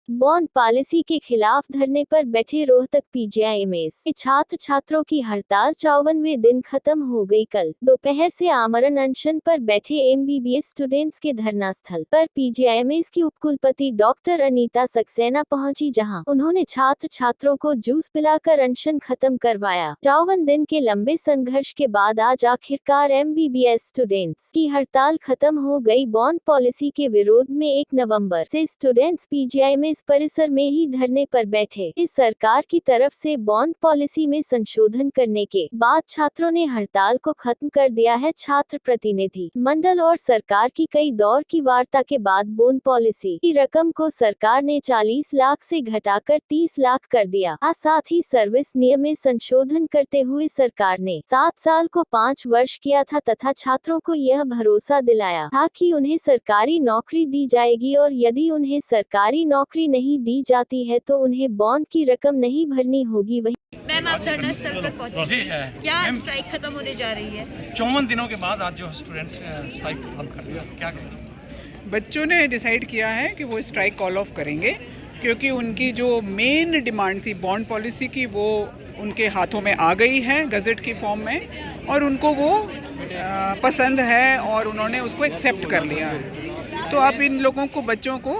Bond policy के खिलाफ धरने पर बैठे रोहतक पीजीआईएमएस के छात्र छात्रों की हड़ताल 54वें दिन खत्म हो गई। कल दोपहर से आमरण अनशन पर बैठे एमबीबीएस स्टूडेंट्स के धरना स्थल पर पीजीआईएमएस की उपकुलपति डॉक्टर अनीता सक्सेना पहुंची, जहां उन्होंने छात्र छात्रों को जूस पिलाकर अनशन खत्म करवाया। 54 दिन के लंबे संघर्ष के बाद आज आखिरकार एमबीबीएस स्टूडेंट्स की हड़ताल खत्म हो गई। बॉन्ड पॉलिसी के विरोध में 1 नवंबर से स्टूडेंट्स पीजीआईएमएस परिसर में ही धरने पर बैठे। इस सरकार की तरफ से बॉन्ड पॉलिसी में संशोधन करने के बाद छात्रों ने हड़ताल को खत्म कर दिया है। छात्र प्रतिनिधि मंडल और सरकार की कई दौर की वार्ता के बाद बॉन्ड पॉलिसी की रकम को सरकार ने 40 लाख से घटाकर 30 लाख कर दिया। साथ ही सर्विस नियम में संशोधन करते हुए सरकार ने 7 साल को 5 वर्ष किया था तथा छात्रों को यह भरोसा दिलाया था कि उन्हें सरकारी नौकरी दी जाएगी और यदि उन्हें सरकारी नौकरी नहीं दी जाती है तो उन्हें बॉन्ड की रकम नहीं भरनी होगी। वही मैम, आप धरना स्थल पर पहुंचे, क्या स्ट्राइक खत्म होने जा रही है? 54 दिनों के बाद आज जो स्टूडेंट्स स्ट्राइक खत्म कर दिया, क्या कहेंगे? बच्चों ने डिसाइड किया है कि वो स्ट्राइक कॉल ऑफ करेंगे, क्योंकि उनकी जो मेन डिमांड थी बॉन्ड पॉलिसी की वो उनके हाथों में आ गई है गज़ट की फॉर्म में, और उनको वो पसंद है और उन्होंने उसको एक्सेप्ट कर लिया है। तो अब इन लोगों को, बच्चों को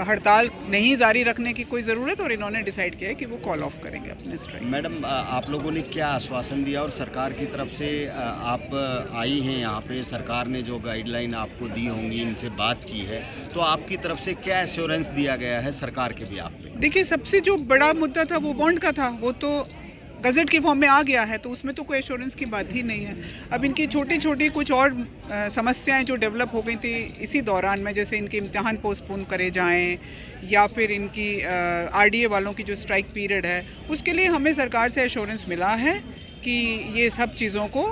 हड़ताल नहीं जारी रखने की कोई ज़रूरत, और इन्होंने डिसाइड किया है कि वो कॉल ऑफ करेंगे अपने स्ट्राइक। मैडम, आप लोगों ने क्या आश्वासन दिया और सरकार की तरफ से आप आई हैं यहाँ पे, सरकार ने जो गाइडलाइन आपको दी होंगी, इनसे बात की है, तो आपकी तरफ से क्या एश्योरेंस दिया गया है सरकार के भी आप पे? देखिए, सबसे जो बड़ा मुद्दा था वो बॉन्ड का था, वो तो गज़ट की फॉर्म में आ गया है, तो उसमें तो कोई एश्योरेंस की बात ही नहीं है। अब इनकी छोटी छोटी कुछ और समस्याएं जो डेवलप हो गई थी इसी दौरान में, जैसे इनके इम्तिहान पोस्टपोन करे जाएं या फिर इनकी आरडीए वालों की जो स्ट्राइक पीरियड है, उसके लिए हमें सरकार से एश्योरेंस मिला है कि ये सब चीज़ों को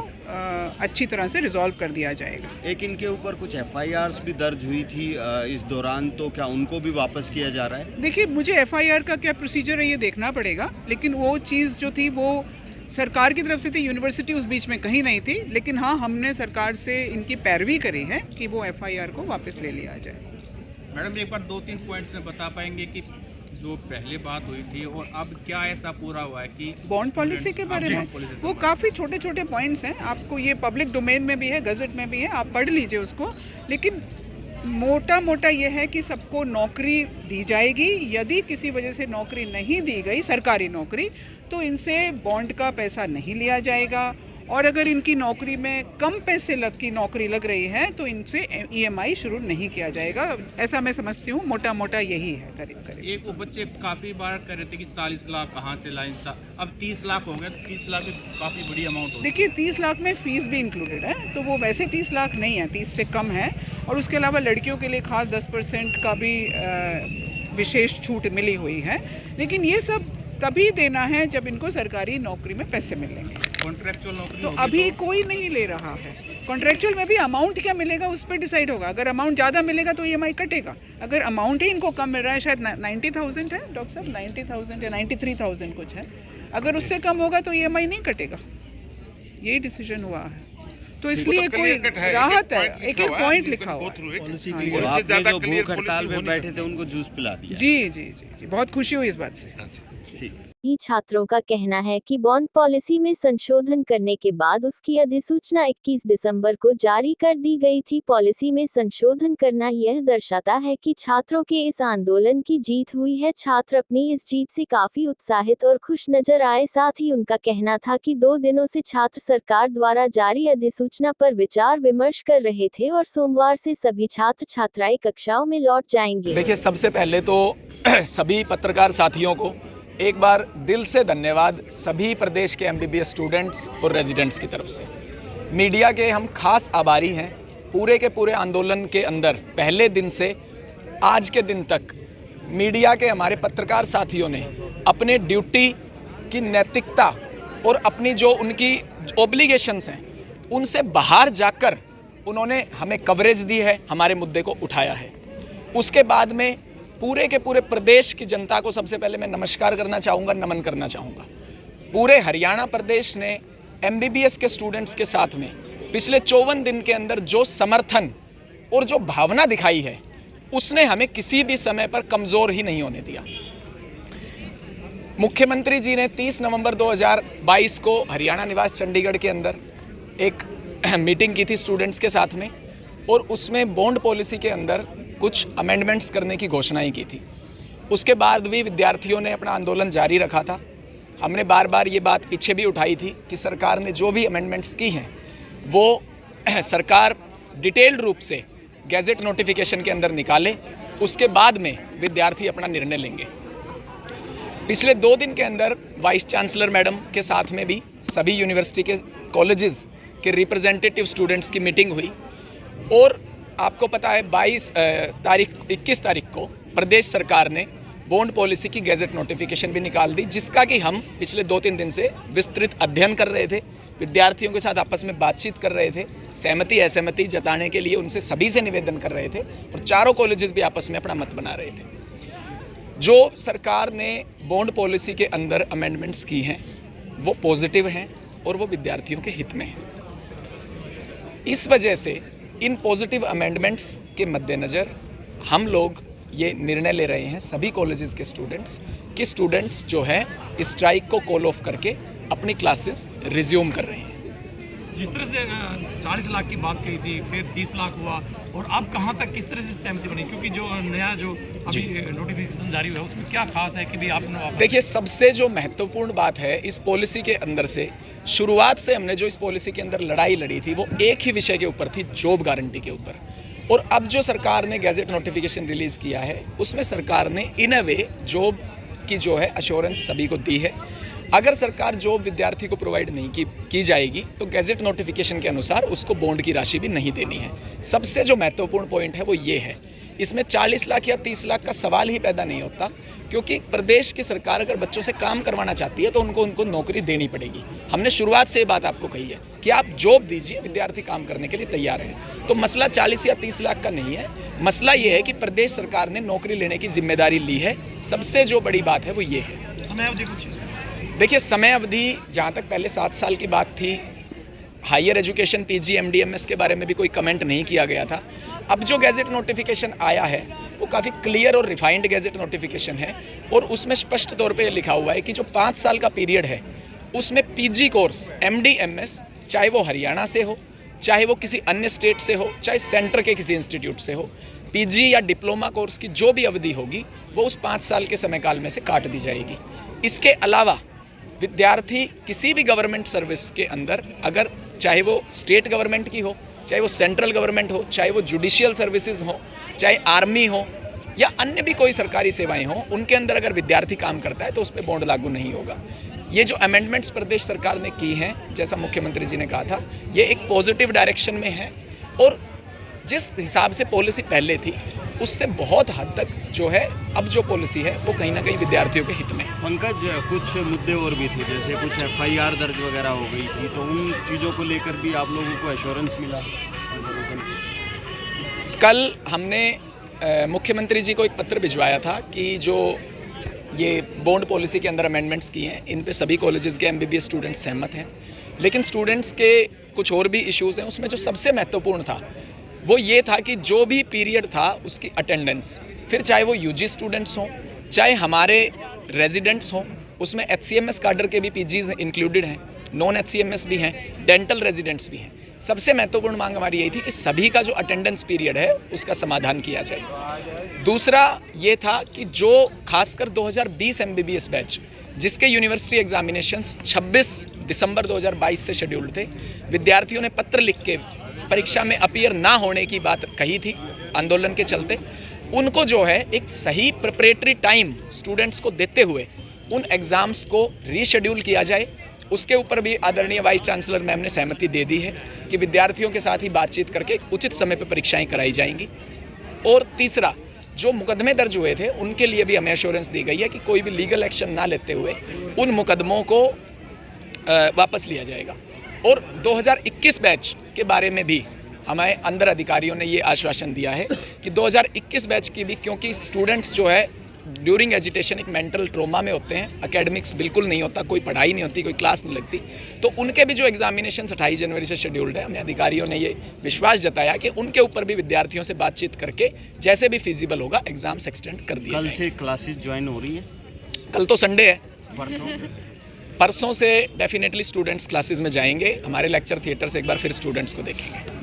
अच्छी तरह से रिजॉल्व कर दिया जाएगा। एक इनके ऊपर कुछ एफआईआर्स भी दर्ज हुई थी इस दौरान, तो क्या उनको भी वापस किया जा रहा है? देखिए, मुझे एफआईआर का क्या प्रोसीजर है ये देखना पड़ेगा, लेकिन वो चीज़ जो थी वो सरकार की तरफ से थी, यूनिवर्सिटी उस बीच में कहीं नहीं थी। लेकिन हाँ, हमने सरकार से इनकी पैरवी करी है कि वो एफआईआर को वापस ले लिया जाए। मैडम, एक बार 2-3 पॉइंट्स में बता पाएंगे कि जो पहले बात हुई थी और अब क्या ऐसा पूरा हुआ है कि बॉन्ड पॉलिसी के बारे में? वो काफ़ी छोटे छोटे पॉइंट्स हैं, आपको ये पब्लिक डोमेन में भी है, गज़ट में भी है, आप पढ़ लीजिए उसको। लेकिन मोटा मोटा ये है कि सबको नौकरी दी जाएगी। यदि किसी वजह से नौकरी नहीं दी गई, सरकारी नौकरी, तो इनसे बॉन्ड का पैसा नहीं लिया जाएगा, और अगर इनकी नौकरी में कम पैसे की नौकरी लग रही है तो इनसे ईएमआई शुरू नहीं किया जाएगा। ऐसा मैं समझती हूँ, मोटा मोटा यही है करीब करीब। एक वो बच्चे काफ़ी बार कह रहे थे कि 40 लाख कहाँ से लाइन, अब 30 लाख हो गए, तो 30 लाख काफ़ी बड़ी अमाउंट हो। देखिए, 30 लाख में फ़ीस भी इंक्लूडेड है, तो वो वैसे 30 लाख नहीं है, 30 से कम है। और उसके अलावा लड़कियों के लिए खास 10% का भी विशेष छूट मिली हुई है। लेकिन ये सब तभी देना है जब इनको सरकारी नौकरी में पैसे मिलेंगे। कॉन्ट्रैक्चुअल नौकरी तो अभी कोई नहीं ले रहा है। कॉन्ट्रैक्चुअल में भी अमाउंट क्या मिलेगा उस पर डिसाइड होगा। अगर अमाउंट ज़्यादा मिलेगा तो ईएमआई कटेगा। अगर अमाउंट ही इनको कम मिल रहा है, शायद 90,000 है डॉक्टर साहब, 90,000 या 93,000 कुछ है, अगर उससे कम होगा तो ईएमआई नहीं कटेगा। यही डिसीजन हुआ है, तो इसलिए कोई राहत है। एक एक पॉइंट लिखा हुआ है। आपने जो भूख हड़ताल में बैठे थे उनको जूस पिला दिया? जी जी जी जी, बहुत खुशी हुई इस बात से। ठीक। छात्रों का कहना है कि बॉन्ड पॉलिसी में संशोधन करने के बाद उसकी अधिसूचना 21 दिसंबर को जारी कर दी गई थी। पॉलिसी में संशोधन करना यह दर्शाता है कि छात्रों के इस आंदोलन की जीत हुई है। छात्र अपनी इस जीत से काफी उत्साहित और खुश नजर आए। साथ ही उनका कहना था कि 2 दिनों से छात्र सरकार द्वारा जारी अधिसूचना पर विचार विमर्श कर रहे थे और सोमवार से सभी छात्र छात्राएं कक्षाओं में लौट जाएंगे। देखिए, सबसे पहले तो सभी पत्रकार साथियों को एक बार दिल से धन्यवाद, सभी प्रदेश के एमबीबीएस स्टूडेंट्स और रेजिडेंट्स की तरफ से। मीडिया के हम खास आभारी हैं। पूरे के पूरे आंदोलन के अंदर पहले दिन से आज के दिन तक मीडिया के हमारे पत्रकार साथियों ने अपने ड्यूटी की नैतिकता और अपनी जो उनकी ओब्लिगेशंस हैं उनसे बाहर जाकर उन्होंने हमें कवरेज दी है, हमारे मुद्दे को उठाया है। उसके बाद में पूरे के पूरे प्रदेश की जनता को सबसे पहले मैं नमस्कार करना चाहूँगा, नमन करना चाहूँगा। पूरे हरियाणा प्रदेश ने एमबीबीएस के स्टूडेंट्स के साथ में पिछले 54 दिन के अंदर जो समर्थन और जो भावना दिखाई है उसने हमें किसी भी समय पर कमज़ोर ही नहीं होने दिया। मुख्यमंत्री जी ने 30 नवंबर 2022 को हरियाणा निवास चंडीगढ़ के अंदर एक मीटिंग की थी स्टूडेंट्स के साथ में, और उसमें बॉन्ड पॉलिसी के अंदर कुछ अमेंडमेंट्स करने की घोषणाएं की थी। उसके बाद भी विद्यार्थियों ने अपना आंदोलन जारी रखा था। हमने बार बार ये बात पीछे भी उठाई थी कि सरकार ने जो भी अमेंडमेंट्स की हैं वो सरकार डिटेल्ड रूप से गैजेट नोटिफिकेशन के अंदर निकाले, उसके बाद में विद्यार्थी अपना निर्णय लेंगे। पिछले 2 दिन के अंदर वाइस चांसलर मैडम के साथ में भी सभी यूनिवर्सिटी के कॉलेजेस के रिप्रेजेंटेटिव स्टूडेंट्स की मीटिंग हुई, और आपको पता है 21 तारीख को प्रदेश सरकार ने बॉन्ड पॉलिसी की गैजेट नोटिफिकेशन भी निकाल दी, जिसका कि हम पिछले 2-3 दिन से विस्तृत अध्ययन कर रहे थे, विद्यार्थियों के साथ आपस में बातचीत कर रहे थे, सहमति असहमति जताने के लिए उनसे सभी से निवेदन कर रहे थे, और चारों कॉलेजेस भी आपस में अपना मत बना रहे थे। जो सरकार ने बॉन्ड पॉलिसी के अंदर अमेंडमेंट्स की हैं वो पॉजिटिव हैं और वो विद्यार्थियों के हित में हैं। इस वजह से इन पॉजिटिव अमेंडमेंट्स के मद्देनज़र हम लोग ये निर्णय ले रहे हैं सभी कॉलेजेस के स्टूडेंट्स जो है स्ट्राइक को कॉल ऑफ करके अपनी क्लासेस रिज्यूम कर रहे हैं। जिस तरह से 40 लाख की बात कही थी, फिर 30 लाख हुआ, और अब कहाँ तक किस तरह से सहमति बनी, क्योंकि जो नया जो अभी नोटिफिकेशन जारी हुआ है उसमें क्या खास है कि भी आपने देखिए, सबसे जो महत्वपूर्ण बात है इस पॉलिसी के अंदर से, शुरुआत से हमने जो इस पॉलिसी के अंदर लड़ाई लड़ी थी वो एक ही विषय के ऊपर थी, जॉब गारंटी के ऊपर। और अब जो सरकार ने गैजेट नोटिफिकेशन रिलीज़ किया है उसमें सरकार ने इन अ वे जॉब की जो है अश्योरेंस सभी को दी है। अगर सरकार जॉब विद्यार्थी को प्रोवाइड नहीं की जाएगी तो गैजेट नोटिफिकेशन के अनुसार उसको बॉन्ड की राशि भी नहीं देनी है। सबसे जो महत्वपूर्ण पॉइंट है वो ये है, इसमें 40 लाख या 30 लाख का सवाल ही पैदा नहीं होता, क्योंकि प्रदेश की सरकार अगर बच्चों से काम करवाना चाहती है तो उनको नौकरी देनी पड़ेगी। हमने शुरुआत से ये बात आपको कही है कि आप जॉब दीजिए, विद्यार्थी काम करने के लिए तैयार हैं। तो मसला 40 या 30 लाख का नहीं है, मसला ये है कि प्रदेश सरकार ने नौकरी लेने की जिम्मेदारी ली है। सबसे जो बड़ी बात है वो ये है। समय अवधि कुछ देखिए, समय अवधि जहाँ तक पहले 7 साल की बात थी, higher education PG MD MS के बारे में भी कोई कमेंट नहीं किया गया था। अब जो गैजेट नोटिफिकेशन आया है वो काफ़ी क्लियर और रिफाइंड गैजेट नोटिफिकेशन है, और उसमें स्पष्ट तौर पे लिखा हुआ है कि जो 5 साल का पीरियड है उसमें PG कोर्स MD MS, चाहे वो हरियाणा से हो, चाहे वो किसी अन्य स्टेट से हो, चाहे सेंटर के किसी इंस्टीट्यूट से हो, PG या डिप्लोमा कोर्स की जो भी अवधि होगी वो उस 5 साल के समय काल में से काट दी जाएगी। इसके अलावा विद्यार्थी किसी भी गवर्नमेंट सर्विस के अंदर, अगर चाहे वो स्टेट गवर्नमेंट की हो, चाहे वो सेंट्रल गवर्नमेंट हो, चाहे वो जुडिशियल सर्विसेज हो, चाहे आर्मी हो या अन्य भी कोई सरकारी सेवाएं हों, उनके अंदर अगर विद्यार्थी काम करता है तो उस पर बॉन्ड लागू नहीं होगा। ये जो अमेंडमेंट्स प्रदेश सरकार ने की हैं, जैसा मुख्यमंत्री जी ने कहा था, ये एक पॉजिटिव डायरेक्शन में है, और जिस हिसाब से पॉलिसी पहले थी उससे बहुत हद तक जो है अब जो पॉलिसी है वो कहीं ना कहीं विद्यार्थियों के हित में है। पंकज, कुछ मुद्दे और भी थे, जैसे कुछ FIR दर्ज वगैरह हो गई थी, तो उन चीज़ों को लेकर भी आप लोगों को एश्योरेंस मिला? कल हमने मुख्यमंत्री जी को एक पत्र भिजवाया था कि जो ये बॉन्ड पॉलिसी के अंदर अमेंडमेंट्स किए हैं इन पे सभी कॉलेजेस के MBBS स्टूडेंट्स सहमत हैं, लेकिन स्टूडेंट्स के कुछ और भी इश्यूज़ हैं। उसमें जो सबसे महत्वपूर्ण था वो ये था कि जो भी पीरियड था उसकी अटेंडेंस, फिर चाहे वो UG स्टूडेंट्स हों, चाहे हमारे रेजिडेंट्स हों, उसमें HCMS कार्डर के भी PGs इंक्लूडेड हैं, नॉन HCMS भी हैं, डेंटल रेजिडेंट्स भी हैं। सबसे महत्वपूर्ण मांग हमारी यही थी कि सभी का जो अटेंडेंस पीरियड है उसका समाधान किया जाए। दूसरा ये था कि जो खासकर 2020 MBBS बैच जिसके यूनिवर्सिटी एग्जामिनेशंस 26 दिसंबर 2022 से शेड्यूल्ड थे, विद्यार्थियों ने पत्र लिख के परीक्षा में अपीयर ना होने की बात कही थी आंदोलन के चलते, उनको जो है एक सही प्रिपरेटरी टाइम स्टूडेंट्स को देते हुए उन एग्ज़ाम्स को रीशेड्यूल किया जाए। उसके ऊपर भी आदरणीय वाइस चांसलर मैम ने सहमति दे दी है कि विद्यार्थियों के साथ ही बातचीत करके एक उचित समय पर परीक्षाएं कराई जाएंगी। और तीसरा, जो मुकदमे दर्ज हुए थे उनके लिए भी हमें एश्योरेंस दी गई है कि कोई भी लीगल एक्शन ना लेते हुए उन मुकदमों को वापस लिया जाएगा। और 2021 बैच के बारे में भी हमारे अंदर अधिकारियों ने ये आश्वासन दिया है कि 2021 बैच की भी, क्योंकि स्टूडेंट्स जो है ड्यूरिंग एजिटेशन एक मेंटल ट्रोमा में होते हैं, एकेडमिक्स बिल्कुल नहीं होता, कोई पढ़ाई नहीं होती, कोई क्लास नहीं लगती, तो उनके भी जो एग्जामिनेशन 28 जनवरी से शेड्यूल्ड है, हमें अधिकारियों ने ये विश्वास जताया कि उनके ऊपर भी विद्यार्थियों से बातचीत करके जैसे भी फिजिबल होगा एग्जाम्स एक्सटेंड कर दिए कल जाएंगे। से क्लासेस ज्वाइन हो रही हैं? कल तो संडे है, परसों से डेफिनेटली स्टूडेंट्स क्लासेस में जाएंगे, हमारे लेक्चर थिएटर से एक बार फिर स्टूडेंट्स को देखेंगे।